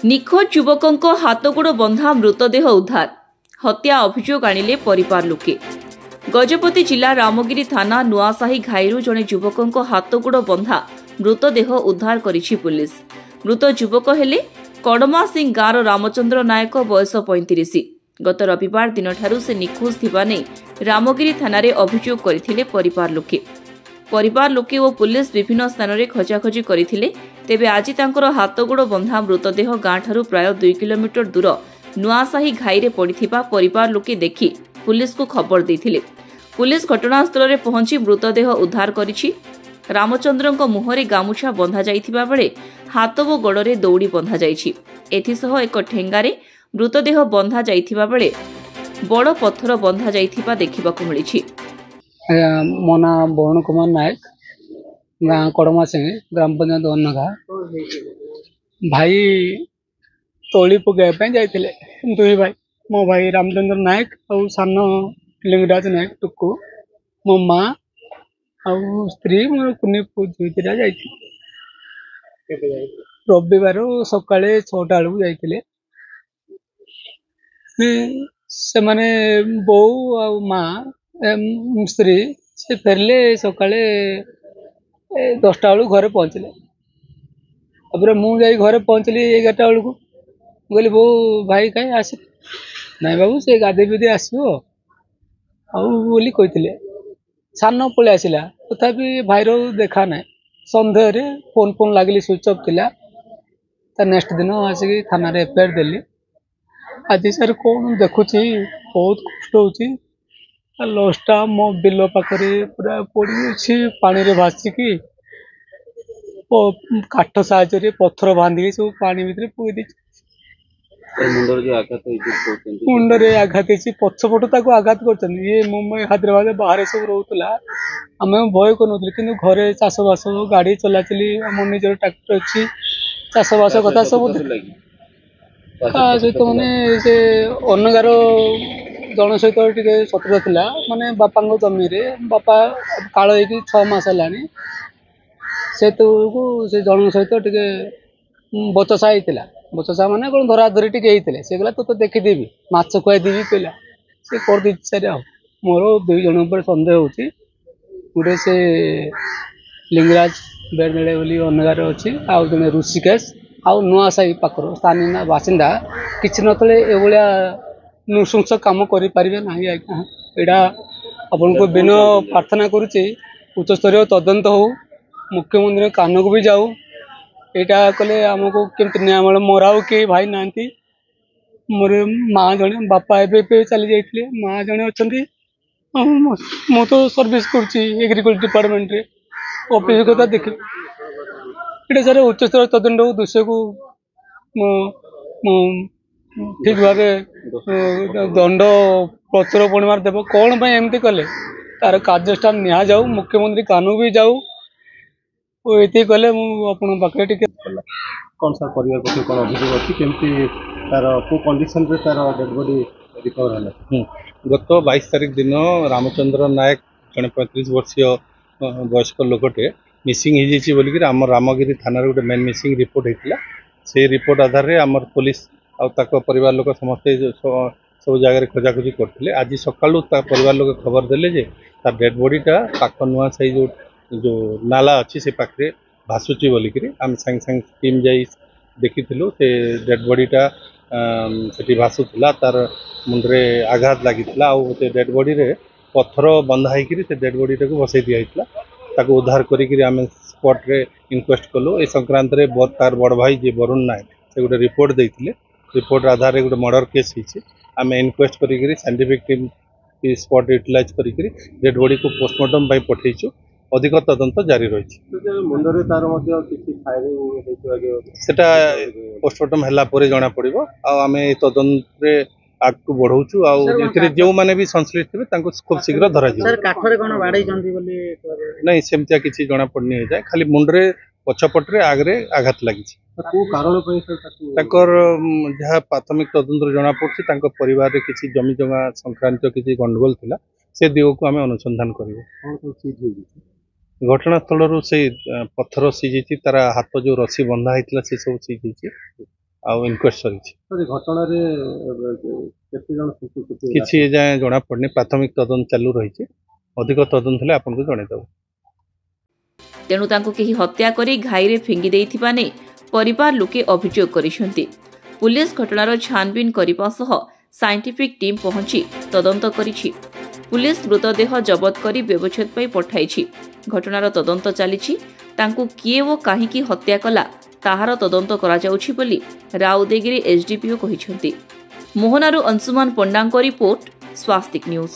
निखोज युवकों हाथगोड़ बंधा मृतदेह उद्धार हत्या अभियोग आनिले परिवार लोके। गजपति जिला रामगिरी थाना नुआसाही घाईरू जड़े युवकों हाथगोड़ बंधा मृतदेह उद्धार करिछि पुलिस। मृत युवक हेले कड़मा सिंह गाँवर रामचंद्र नायक बयस 35। गत रविवार दिन ठारू से निखोज थिबा नै रामगिरी थाना रे अभियोग करथिले परिवार लोके। परिवार लोके और पुलिस विभिन्न स्थान में खोजाखोजी करथिले। तेबे आज तांकर हाथगोड़ बंधा मृतदेह गाँ ठारू प्राय 2 किलोमीटर दूर नुआसाही घाई रे पड़िथिबा परिवार लोके देखि पुलिस को खबर देथिले। पुलिस घटनास्थल रे पहुंची मृतदेह उद्धार करिछि। रामचंद्रଙ୍କ मुहरे गामुछा बंधा जाइथिबा बेले हाथ व गोड़े दौड़ी बंधा जाइछि। एथिसह एक ठेंगारे मृतदेह बंधा जाइथिबा बेले बड़ पत्थर बंधा जाइथिबा देखिबाकु मिलिछि। मो ना वरुण कुमार नायक, गाँ कड़मा सिंह, ग्राम पंचायत अन्नघा। भाई तोली पकाइबा जाइथिले दुई भाई, मो भाई रामचंद्र नायक और सान लिंगराज नायक टुकु, मो माँ और स्त्री मोर कुनी पूजा जाइथिले। रविवार सकाळे 6टा बेलू जाइथिले। से माने बो और माँ स्त्री से फेरले सकाळे 10टा बेलू घरे पहुँचले। तापर मुझे घरे पहुँचली 11टा बेलू। कहली बो भाई कहीं आस ना बाबू से गाधे पीधे आसो बोली कहते। सान पलि आसला तथापि भाईर देखा ना। सन्देह फोन फोन लगिली स्विच अफ थिला। नेक्स्ट दिन आसिक थाना एफआईआर देली। आज सर कौन देखुची बहुत कष्ट होची। लॉसटा मो बिल पाखरे पूरा पड़ी पानी रे भासिकी काठ साहाय्य पत्थर बांधिकी सब पानी भितर पकई दी। मुंडे आघात पछपट आघात कर मुंबई हैदराबाद बाहर सब रोला। आम भय कर कि घरे चाषबास गाड़ी चलाचली आम निजर ट्रैक्टर अच्छी चाषबास कथा सब सहित मैंने से अन्नगार जन सहित टे शत्रुता थिला। माने बापा जमी बापा काल 6 मास है से से जन सहित टे बचसा होता। बचसा माने कौन धरा धरी टे होते से कहला तो देखीदेवी माछ खुआईदेवी कहला से कर दी सारे। मोर 2 जन पर सन्देह होची। गोटे से लिंगराज बेरदे बोली अन्नगार अच्छी आउ जड़े ऋषिकेश आउ नुआसाही पाखर स्थानीय बासिंदा किसी नतले एभलिया नृशंस काम करें ना। यहाँ आपन को बिना प्रार्थना करुचे उच्चस्तरीय तदंत हो, मुख्यमंत्री कान को भी जाऊ। यहाँ कले आमको केमती न्याय मिले। मोर किए भाई ना मोर माँ जड़े बापा ए चली जाइए। माँ जड़े अच्छा मु तो सर्विस करिकलचर डिपार्टमेंट रे ऑफिस कथा देख ये सर उच्चस्तर तदंत हो। दोषी को ठीक भाव दंड प्रचुर परिमाण देव। कौन एमती कले तार कार्यस्थान निया जाऊ, मुख्यमंत्री कानू भी जाऊ। ये कले मुझे टे कौन सा परिवार पक्ष कौन अभियोग अच्छी केमती तार को कंडीशन रे तार डेड बॉडी रिकवर है। गत 22 तारिख दिन रामचंद्र नायक जड़े 35 वर्षीय वयस्क लोकटे मिसिंग हो बोलिक आम रामगिरी थाना गोटे मेन मिसिंग रिपोर्ट होता। से रिपोर्ट आधार में आम पुलिस आउ परिवार लोक समस्ते सब जगह खोजाखोजी करते। आज सकालू परिवार लोग खबर देले जे तार डेड बॉडीटा पाख नुआसाही जो नाला अच्छी से पाखे भासुची बोलिक आम सांगे सांगे टीम जाई देखीलु। से डेड बॉडीटा से भासुला तार मुंडे आघात लगी से डेड बॉडी रे पत्थर बंधा होकर से डेड बॉडीटा को बसई दिया। ताको उद्धार करिक आम स्पॉट रे इनक्वेस्ट कलु। ए संक्रांत रे तार बड़ भाई जी वरुण नायक से गोटे रिपोर्ट देते। रिपोर्ट आधार रे गोटे मर्डर केस होती। आम इनक्वेस्ट करिक साइंटिफिक टीम स्पॉट यूटिलाइज करिक डेड बॉडी को पोस्टमार्टम पठेचु। अधिक तदंत जारी रही। मुंडे तार सेटा पोस्टमार्टम हैला परे जना पड़िबो। आम तदंत रे आगू बढ़ाऊँ आउ जो मैंने भी संश्लिष्ट थे खूब शीघ्र धरा नहीं सेमतिया किसी जना पड़नी जाए। खाली मुंडे पछपटे आगरे आघात लगी। जहाँ प्राथमिक तदंत जना पड़ी परिवार रे किसी जमी जमा संक्रांत किसी गंडगोल थिला से दिग को आम अनुसंधान कर। घटनास्थल से पत्थर सीझी तार हाथ जो रसी बंधा होता से सब सीझी। इनक्वेस्ट सरी घटना केते जन शिशु किसी जाए जना पड़नी प्राथमिक तदंत चालू रही अधिक तदंत हेले आपन को जणैदेबु। तेणु तांको केही हत्या करी घाईरे फिंगी देइथिबा नै परिवार लोके अभियोग करिसेंती। पुलिस घटनार छानबीन करिबा सह साइंटिफिक टीम पहुंची तदंत करिछि। पुलिस मृतदेह जबत करी व्यवच्छेद पई पठाइछि। घटनार तदंत चलिछि। तांको किए ओ काहीकि हत्या कला ताहार तदंत करा जाउछि बोली राउदेगिरी एसडीपीओ कहिसेंती। मोहनारू अंशुमान पंडांको रिपोर्ट, स्वास्तिक न्यूज।